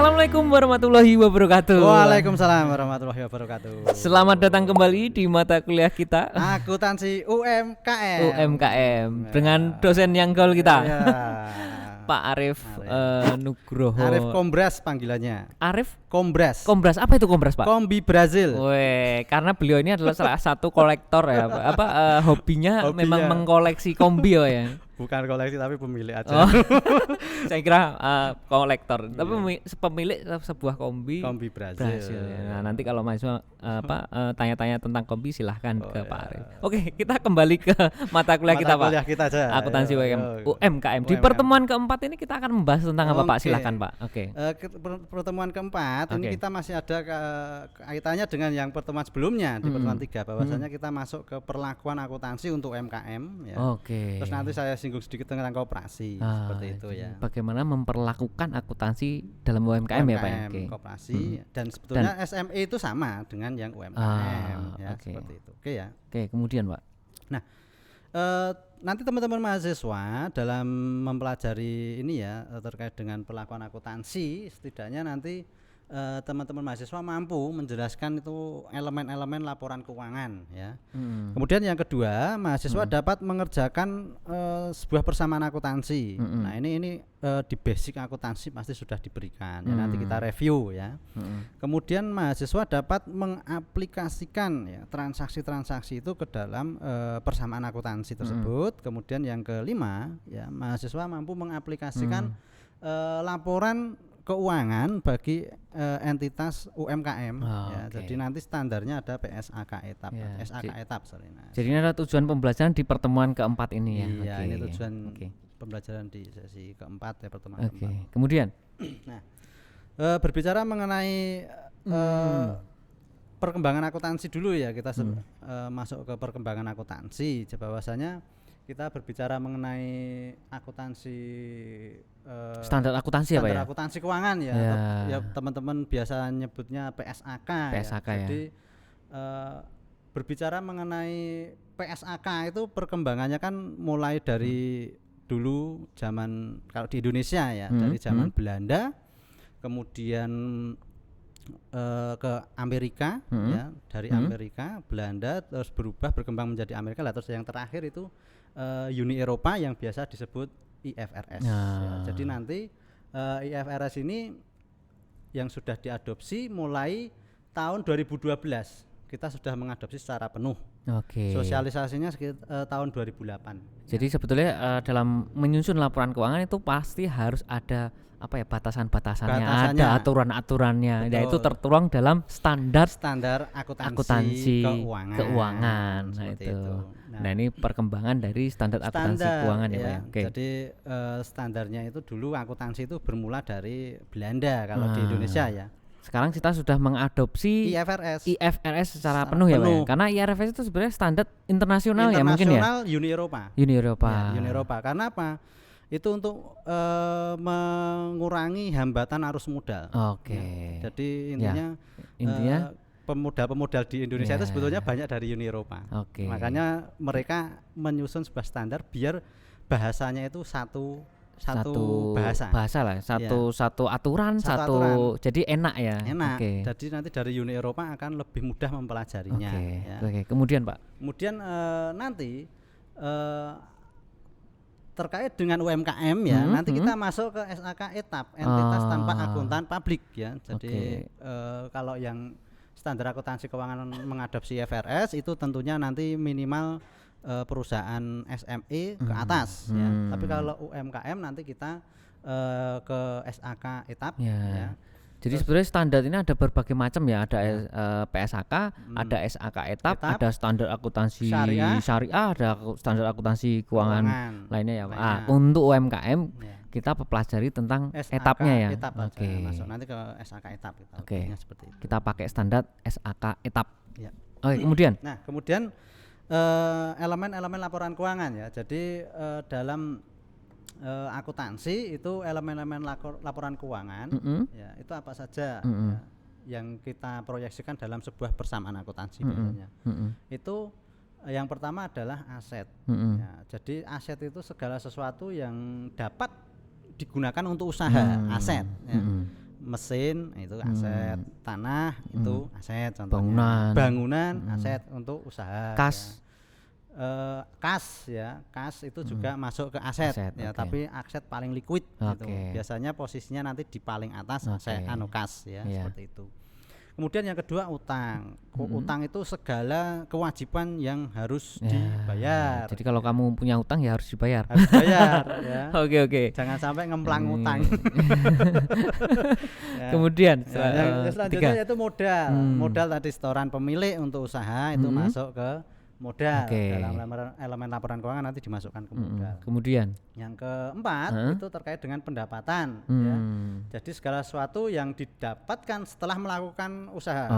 Assalamualaikum warahmatullahi wabarakatuh. Waalaikumsalam warahmatullahi wabarakatuh. Selamat datang kembali di mata kuliah kita Akuntansi UMKM. UMKM dengan dosen yang gaul kita, Ya. Pak Arif Nugroho. Arif Kombras panggilannya. Arif Kombras. Kombras, apa itu Kombras, Pak? Kombi Brazil. Weh, karena beliau ini adalah salah satu kolektor ya, hobinya memang mengkoleksi kombi ya. Bukan koleksi tapi pemilik aja. Saya kira kolektor, tapi pemilik sebuah kombi Brazil. Ya. Nah, nanti kalau mahasiswa tanya-tanya tentang kombi silahkan ke Pak Arif. Oke, kita kembali ke mata kuliah kita, Pak. Kita aja. Akuntansi UMKM. Di pertemuan keempat ini kita akan membahas tentang apa, Pak? Silahkan, Pak. Oke. Pertemuan keempat ini kita masih ada kaitannya dengan yang pertemuan sebelumnya di pertemuan 3 bahwasanya kita masuk ke perlakuan akuntansi untuk UMKM ya. Oke. Terus nanti saya singgung sedikit tentang koperasi seperti itu ya. Bagaimana memperlakukan akuntansi dalam UMKM ya, Pak? Okay. Koperasi dan sebetulnya SME itu sama dengan yang UMKM ya, seperti itu. Oke ya. Oke, kemudian, Pak. Nah, nanti teman-teman mahasiswa dalam mempelajari ini ya terkait dengan perlakuan akuntansi, setidaknya nanti teman-teman mahasiswa mampu menjelaskan itu elemen-elemen laporan keuangan ya. Kemudian yang kedua, mahasiswa dapat mengerjakan sebuah persamaan akuntansi. Nah, ini di basic akuntansi pasti sudah diberikan ya, nanti kita review ya. Kemudian mahasiswa dapat mengaplikasikan ya transaksi-transaksi itu ke dalam persamaan akuntansi tersebut. Kemudian yang kelima ya, mahasiswa mampu mengaplikasikan laporan keuangan bagi entitas UMKM ya. Jadi nanti standarnya ada PSAK etap ya, SAK etap nah. Jadi ini adalah tujuan pembelajaran di pertemuan keempat ini ya. Iya, ini tujuan pembelajaran di sesi keempat ya, pertemuan keempat. Kemudian nah, berbicara mengenai perkembangan akuntansi dulu ya, kita masuk ke perkembangan akuntansi. Bahwasanya kita berbicara mengenai akuntansi standar akuntansi apa ya? Standar akuntansi keuangan ya. Ya teman-teman biasa nyebutnya PSAK ya. Jadi berbicara mengenai PSAK itu perkembangannya kan mulai dari dulu zaman kalau di Indonesia ya, dari zaman Belanda, kemudian ke Amerika ya, dari Amerika, Belanda, terus berkembang menjadi Amerika, terus yang terakhir itu Uni Eropa yang biasa disebut IFRS ya. Jadi nanti IFRS ini yang sudah diadopsi mulai tahun 2012 kita sudah mengadopsi secara penuh. Sosialisasinya sekitar tahun 2008. Jadi sebetulnya dalam menyusun laporan keuangan itu pasti harus ada batasan-batasannya, ada aturan-aturannya. Itu tertuang dalam standar akuntansi keuangan. Nah, itu. Nah, ini perkembangan dari standar akuntansi keuangan ya, Pak. Jadi standarnya itu dulu akuntansi itu bermula dari Belanda kalau di Indonesia ya. Sekarang kita sudah mengadopsi IFRS secara penuh ya, Pak ya? Karena IFRS itu sebenarnya standar internasional ya mungkin ya. Uni Eropa. Ya, Uni Eropa. Karena apa? Itu untuk mengurangi hambatan arus modal. Ya. Jadi intinya pemodal-pemodal di Indonesia itu sebetulnya banyak dari Uni Eropa. Makanya mereka menyusun sebuah standar biar bahasanya itu satu bahasa lah, satu aturan. Jadi enak ya. Jadi nanti dari Uni Eropa akan lebih mudah mempelajarinya. Kemudian, Pak. Kemudian nanti terkait dengan UMKM ya, nanti kita masuk ke SAK etap, entitas tanpa akuntan publik ya. Jadi kalau yang standar akuntansi keuangan mengadopsi IFRS itu tentunya nanti minimal perusahaan SME ke atas ya. Tapi kalau UMKM nanti kita ke SAK etap ya. Jadi sebenarnya standar ini ada berbagai macam ya, ada PSAK, ada SAK etap, ada standar akuntansi syariah, ada standar akuntansi keuangan lainnya ya, Pak. Untuk UMKM kita pelajari tentang SAK etapnya ya. Masuk nanti ke SAK etap seperti itu. Kita pakai standar SAK etap. Ya. Kemudian. Nah, kemudian elemen-elemen laporan keuangan ya. Jadi dalam akuntansi itu elemen-elemen laporan keuangan ya, itu apa saja ya, yang kita proyeksikan dalam sebuah persamaan akuntansi biasanya. Itu yang pertama adalah aset ya, jadi aset itu segala sesuatu yang dapat digunakan untuk usaha, aset ya. mesin itu aset, tanah itu aset contohnya, bangunan aset untuk usaha. Kas Kas ya, kas itu juga masuk ke aset ya, tapi aset paling liquid gitu. Biasanya posisinya nanti di paling atas aset kas ya, seperti itu. Kemudian yang kedua utang. Utang itu segala kewajiban yang harus dibayar. Jadi kalau kamu punya utang ya harus dibayar. Harus bayar ya. Oke. Jangan sampai ngemplang utang. Ya. Kemudian selanjutnya yaitu modal. Modal tadi setoran pemilik untuk usaha itu masuk ke modal. Dalam elemen laporan keuangan nanti dimasukkan ke modal. Kemudian yang keempat itu terkait dengan pendapatan ya. Jadi segala sesuatu yang didapatkan setelah melakukan usaha.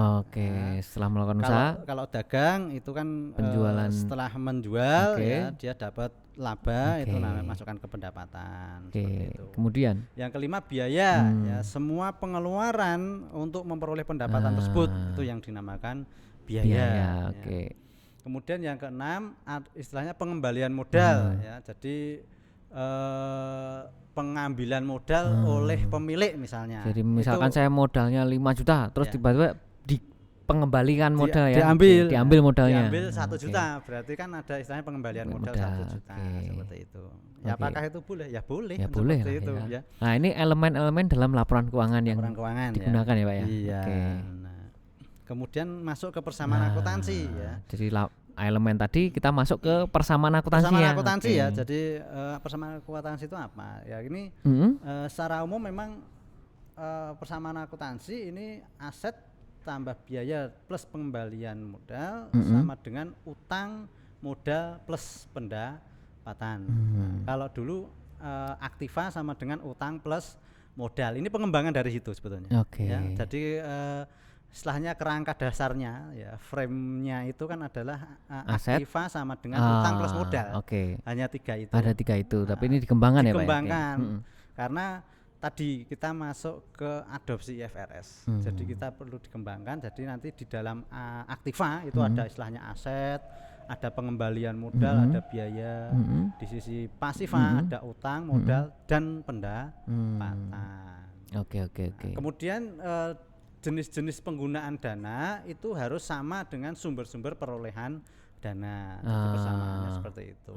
Setelah melakukan usaha. Kalau dagang itu kan penjualan. Setelah menjual ya dia dapat laba, itu namanya masukkan ke pendapatan. Seperti itu. Kemudian yang kelima biaya ya, semua pengeluaran untuk memperoleh pendapatan tersebut itu yang dinamakan biaya. Kemudian yang keenam istilahnya pengembalian modal ya. Jadi pengambilan modal oleh pemilik misalnya. Jadi misalkan saya modalnya 5 juta terus tiba-tiba pengembalikan modal diambil modalnya. Diambil 1 juta, berarti kan ada istilahnya pengembalian modal 1 juta seperti itu. Ya apakah itu boleh? Ya boleh. Ya boleh lah itu, ya. Nah, ini elemen-elemen dalam laporan keuangan yang digunakan ya Pak ya. Iya. Nah, kemudian masuk ke persamaan akuntansi ya. Jadi elemen tadi kita masuk ke persamaan akuntansi ya. Jadi persamaan akuntansi itu apa? Ya ini secara umum memang persamaan akuntansi ini aset tambah biaya plus pengembalian modal sama dengan utang modal plus pendapatan. Kalau dulu aktiva sama dengan utang plus modal. Ini pengembangan dari situ sebetulnya. Ya, jadi istilahnya kerangka dasarnya ya, frame-nya itu kan adalah aktiva sama dengan utang plus modal. Hanya 3 itu. Ada 3 itu, tapi ini dikembangkan ya Pak. Dikembangkan. Karena tadi kita masuk ke adopsi IFRS. Jadi kita perlu dikembangkan. Jadi nanti di dalam aktiva itu ada istilahnya aset, ada pengembalian modal, ada biaya. Di sisi pasiva ada utang, modal dan pendapatan. Kemudian jenis-jenis penggunaan dana itu harus sama dengan sumber-sumber perolehan dana. Jadi persamaannya seperti itu.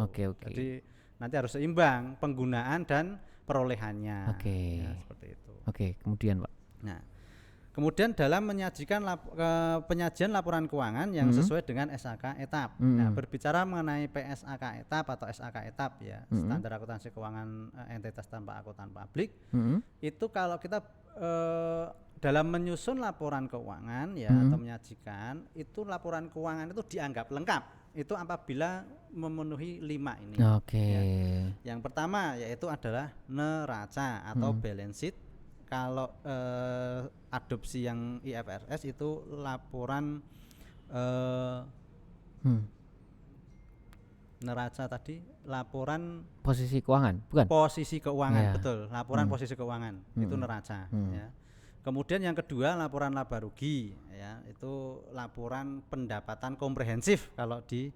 Jadi nanti harus seimbang penggunaan dan perolehannya. Ya, seperti itu. Kemudian Pak. Nah, kemudian dalam menyajikan penyajian laporan keuangan yang sesuai dengan SAK etap. Nah, berbicara mengenai PSAK etap atau SAK etap ya, standar akuntansi keuangan entitas tanpa akuntan publik. Itu kalau kita dalam menyusun laporan keuangan ya atau menyajikan, itu laporan keuangan itu dianggap lengkap itu apabila memenuhi 5 ini. Ya. Yang pertama yaitu adalah neraca atau balance sheet. Kalau adopsi yang IFRS itu laporan neraca tadi laporan posisi keuangan, bukan? Posisi keuangan, betul. Laporan posisi keuangan itu neraca ya. Kemudian yang kedua laporan laba rugi ya, itu laporan pendapatan komprehensif kalau di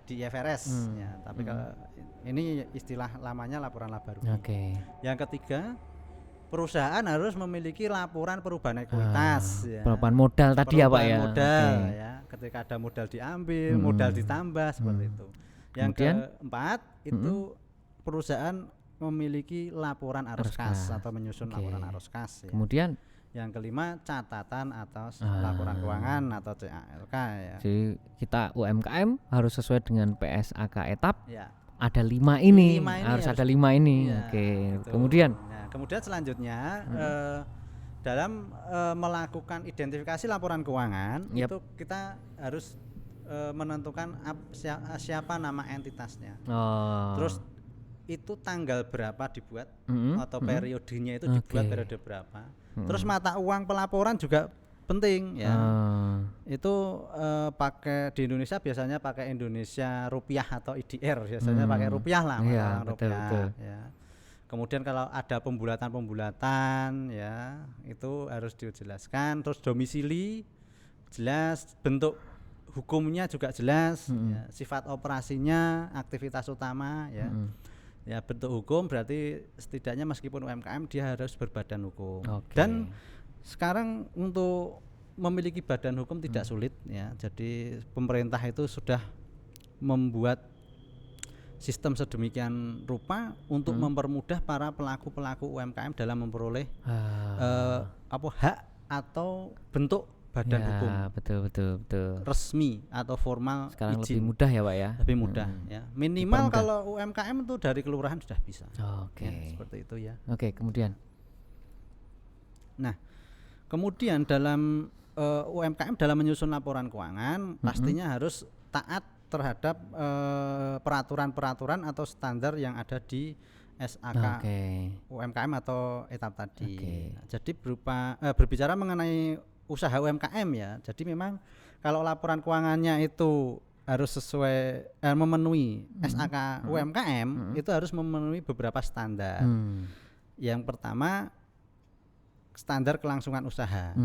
di IFRS ya, tapi kalau ini istilah lamanya laporan laba rugi. Yang ketiga perusahaan harus memiliki laporan perubahan ekuitas ya. Perubahan modal tadi ya Pak ya. Modal ya, ketika ada modal diambil, modal ditambah seperti itu. Yang keempat itu perusahaan memiliki laporan arus kas atau menyusun laporan arus kas ya. Kemudian yang kelima catatan atau laporan keuangan atau CALK ya. Jadi kita UMKM harus sesuai dengan PSAK etap ya. Ada 5 ini, harus ada 5 ini ya, kemudian kemudian selanjutnya dalam melakukan identifikasi laporan keuangan itu kita harus menentukan siapa nama entitasnya. Terus itu tanggal berapa dibuat atau periodenya itu dibuat periode berapa. Terus mata uang pelaporan juga penting ya. Itu pakai di Indonesia biasanya pakai Indonesia rupiah atau IDR, biasanya pakai rupiah lah, rupiah ya. Kemudian kalau ada pembulatan ya itu harus dijelaskan. Terus domisili jelas, bentuk hukumnya juga jelas ya, sifat operasinya, aktivitas utama ya. Ya, bentuk hukum berarti setidaknya meskipun UMKM dia harus berbadan hukum. Okay. Dan sekarang untuk memiliki badan hukum tidak sulit ya. Jadi pemerintah itu sudah membuat sistem sedemikian rupa untuk mempermudah para pelaku-pelaku UMKM dalam memperoleh hak atau bentuk badan hukum. Betul. Resmi atau formal. Sekarang izin. lebih mudah ya, Pak ya. Lebih mudah ya. Minimal kalau UMKM itu dari kelurahan sudah bisa. Oke. Ya, seperti itu ya. Oke, kemudian. Nah, kemudian dalam UMKM dalam menyusun laporan keuangan pastinya harus taat terhadap peraturan-peraturan atau standar yang ada di SAK UMKM atau etap tadi. Nah, jadi berbicara mengenai usaha UMKM ya. Jadi memang kalau laporan keuangannya itu harus sesuai memenuhi SAK UMKM itu harus memenuhi beberapa standar. Yang pertama standar kelangsungan usaha.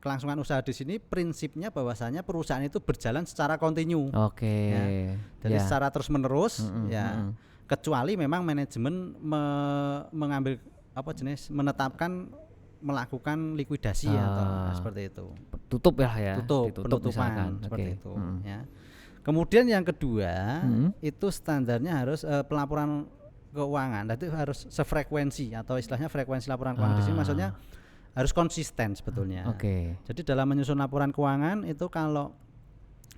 Kelangsungan usaha di sini prinsipnya bahwasanya perusahaan itu berjalan secara kontinu. Ya. Jadi secara terus menerus ya. Kecuali memang manajemen mengambil menetapkan melakukan likuidasi atau seperti itu. Tutup ya. Penutupan seperti itu ya. Kemudian yang kedua itu standarnya harus pelaporan keuangan. Itu harus sefrekuensi atau istilahnya frekuensi laporan keuangan di sini maksudnya harus konsisten sebetulnya. Jadi dalam menyusun laporan keuangan itu kalau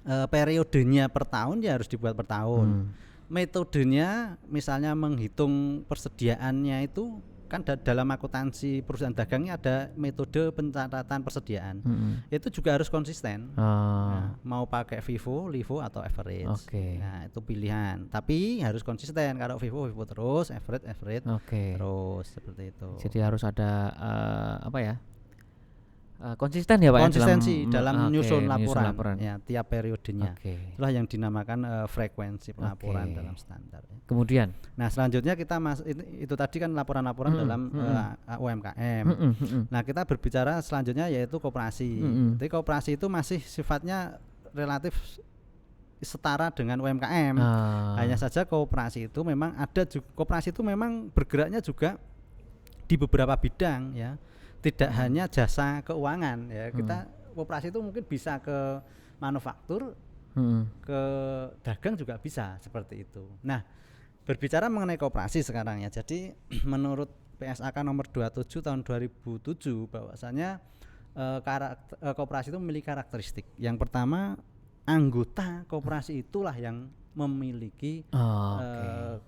periodenya per tahun ya harus dibuat per tahun. Metodenya misalnya menghitung persediaannya itu kan dalam akuntansi perusahaan dagangnya ada metode pencatatan persediaan. Itu juga harus konsisten. Nah, mau pakai FIFO, LIFO atau average. Nah, itu pilihan. Tapi harus konsisten. Kalau FIFO terus, average terus seperti itu. Jadi harus ada konsisten ya Pak konsistensi dalam menyusun laporan ya tiap periodenya. Itulah yang dinamakan frekuensi pelaporan dalam standar ya. Kemudian nah selanjutnya kita itu tadi kan laporan-laporan dalam UMKM. Nah kita berbicara selanjutnya yaitu koperasi. Jadi koperasi itu masih sifatnya relatif setara dengan UMKM. Hanya saja koperasi itu memang koperasi itu memang bergeraknya juga di beberapa bidang ya. Tidak hanya jasa keuangan ya. Kita koperasi itu mungkin bisa ke manufaktur, ke dagang juga bisa seperti itu. Nah, berbicara mengenai koperasi sekarang ya. Jadi menurut PSAK nomor 27 tahun 2007 bahwasanya koperasi itu memiliki karakteristik. Yang pertama, anggota koperasi itulah yang memiliki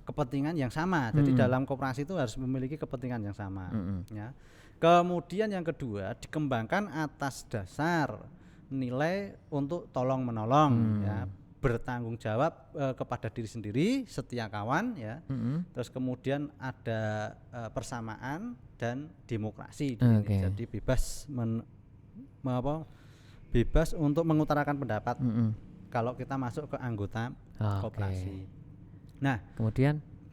kepentingan yang sama. Jadi dalam koperasi itu harus memiliki kepentingan yang sama ya. Kemudian yang kedua dikembangkan atas dasar nilai untuk tolong menolong ya, bertanggung jawab kepada diri sendiri, setia kawan ya. Terus kemudian ada persamaan dan demokrasi di sini. Jadi bebas untuk mengutarakan pendapat kalau kita masuk ke anggota koperasi. Nah,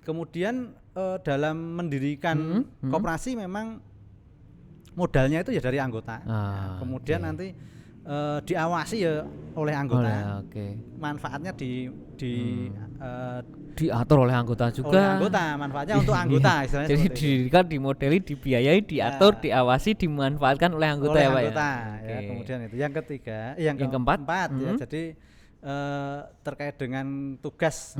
kemudian dalam mendirikan koperasi memang modalnya itu ya dari anggota. Kemudian nanti diawasi ya oleh anggota. Manfaatnya diatur oleh anggota juga. Oleh anggota, manfaatnya untuk anggota istilahnya. Jadi didirikan, dimodeli, dibiayai, diatur, diawasi, dimanfaatkan oleh anggota ya Pak ya. Ya. Kemudian itu yang ketiga, yang keempat ya. Jadi terkait dengan tugas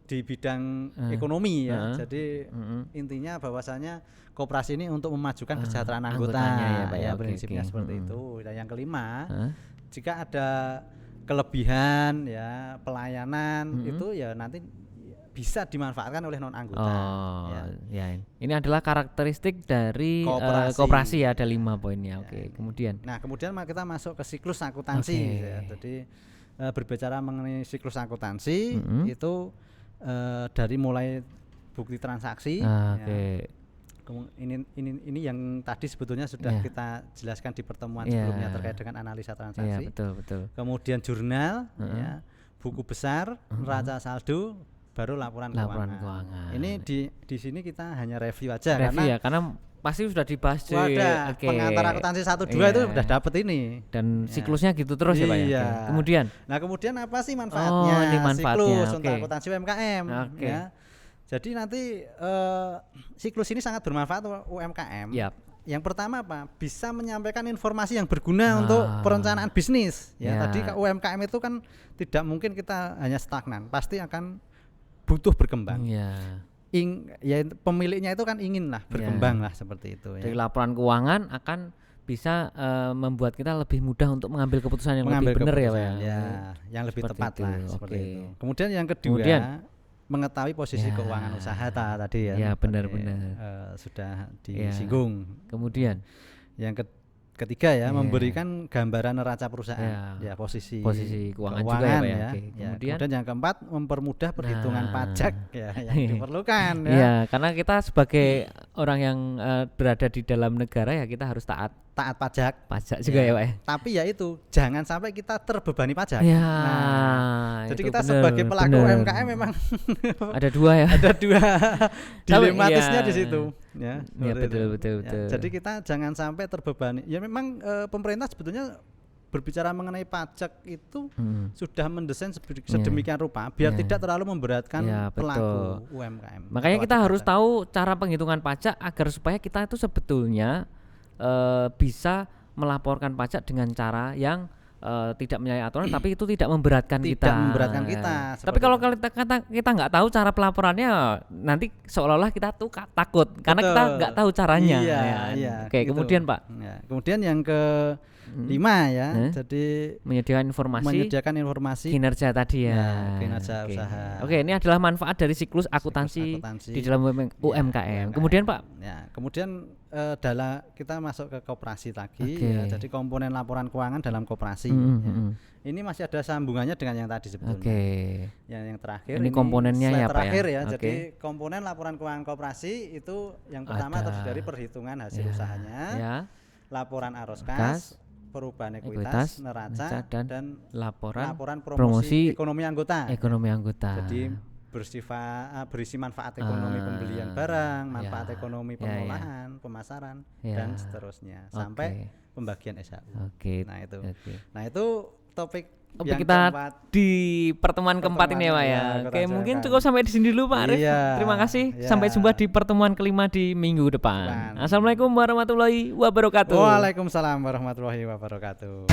di bidang ekonomi ya. Jadi intinya bahwasanya koperasi ini untuk memajukan kesejahteraan anggotanya ya, prinsipnya seperti itu. Dan yang kelima, jika ada kelebihan ya pelayanan itu ya nanti bisa dimanfaatkan oleh non anggota. Ya. Ini adalah karakteristik dari koperasi ya, ada 5 poinnya. Kemudian. Nah, kemudian kita masuk ke siklus akuntansi ya. Jadi berbicara mengenai siklus akuntansi itu dari mulai bukti transaksi ini yang tadi sebetulnya sudah kita jelaskan di pertemuan sebelumnya terkait dengan analisa transaksi. Betul. Kemudian jurnal ya, buku besar, neraca saldo, baru laporan keuangan. Ini di sini kita hanya review aja karena pasti sudah dibahas pengantar akuntansi 1 2 itu sudah dapat ini. Dan siklusnya gitu terus ya Pak ya. Kemudian apa sih manfaatnya? Siklus untuk akuntansi UMKM ya. Jadi nanti siklus ini sangat bermanfaat untuk UMKM. Yap. Yang pertama apa? Bisa menyampaikan informasi yang berguna untuk perencanaan bisnis. Ya, tadi UMKM itu kan tidak mungkin kita hanya stagnan, pasti akan butuh berkembang. Ya pemiliknya itu kan ingin lah berkembang lah seperti itu. Dari laporan keuangan akan bisa membuat kita lebih mudah untuk mengambil keputusan yang lebih benar ya, Pak. Ya, yang lebih tepat lah seperti itu. Kemudian yang kedua, mengetahui posisi keuangan usaha tadi ya. Ya, benar-benar. Sudah disinggung. Kemudian yang ketiga ya, memberikan gambaran neraca perusahaan. Ya, posisi keuangan juga ya. Kemudian yang keempat, mempermudah perhitungan pajak ya yang diperlukan ya. Iya, karena kita sebagai orang yang berada di dalam negara ya kita harus taat pajak juga ya, Pak. Tapi ya itu jangan sampai kita terbebani pajak. Jadi kita sebagai pelaku UMKM memang ada dua ya. Ada dua dilematisnya di situ ya. Betul. Jadi kita jangan sampai terbebani. Ya memang pemerintah sebetulnya berbicara mengenai pajak itu sudah mendesain sedemikian rupa biar tidak terlalu memberatkan pelaku UMKM. Makanya kita harus tahu cara penghitungan pajak agar supaya kita itu sebetulnya bisa melaporkan pajak dengan cara yang tidak menyalahi aturan tapi itu tidak memberatkan kita. Tapi kalau kita nggak tahu cara pelaporannya, nanti seolah-olah kita tuh takut karena kita nggak tahu caranya. Oke, gitu. Kemudian Pak. Kemudian yang kelima ya, jadi menyediakan informasi kinerja tadi ya. Kinerja usaha. Oke, ini adalah manfaat dari siklus akuntansi di dalam UMKM. Kemudian Pak. Kemudian kita masuk ke koperasi lagi. Jadi komponen laporan keuangan dalam koperasi. Ini masih ada sambungannya dengan yang tadi sebetulnya. Yang terakhir ini komponennya ya Pak ya. Jadi komponen laporan keuangan koperasi itu yang pertama terdiri dari perhitungan hasil usahanya, laporan arus kas, perubahan ekuitas, neraca dan laporan promosi ekonomi anggota. Jadi berisi manfaat ekonomi pembelian barang, manfaat ekonomi pengolahan, pemasaran dan seterusnya sampai pembagian SHU. Nah itu topik yang kita di pertemuan keempat ini ya Pak ya. Oke, mungkin cukup sampai di sini dulu Pak Arif. Terima kasih. Sampai jumpa di pertemuan kelima di minggu depan. Assalamualaikum warahmatullahi wabarakatuh. Waalaikumsalam warahmatullahi wabarakatuh.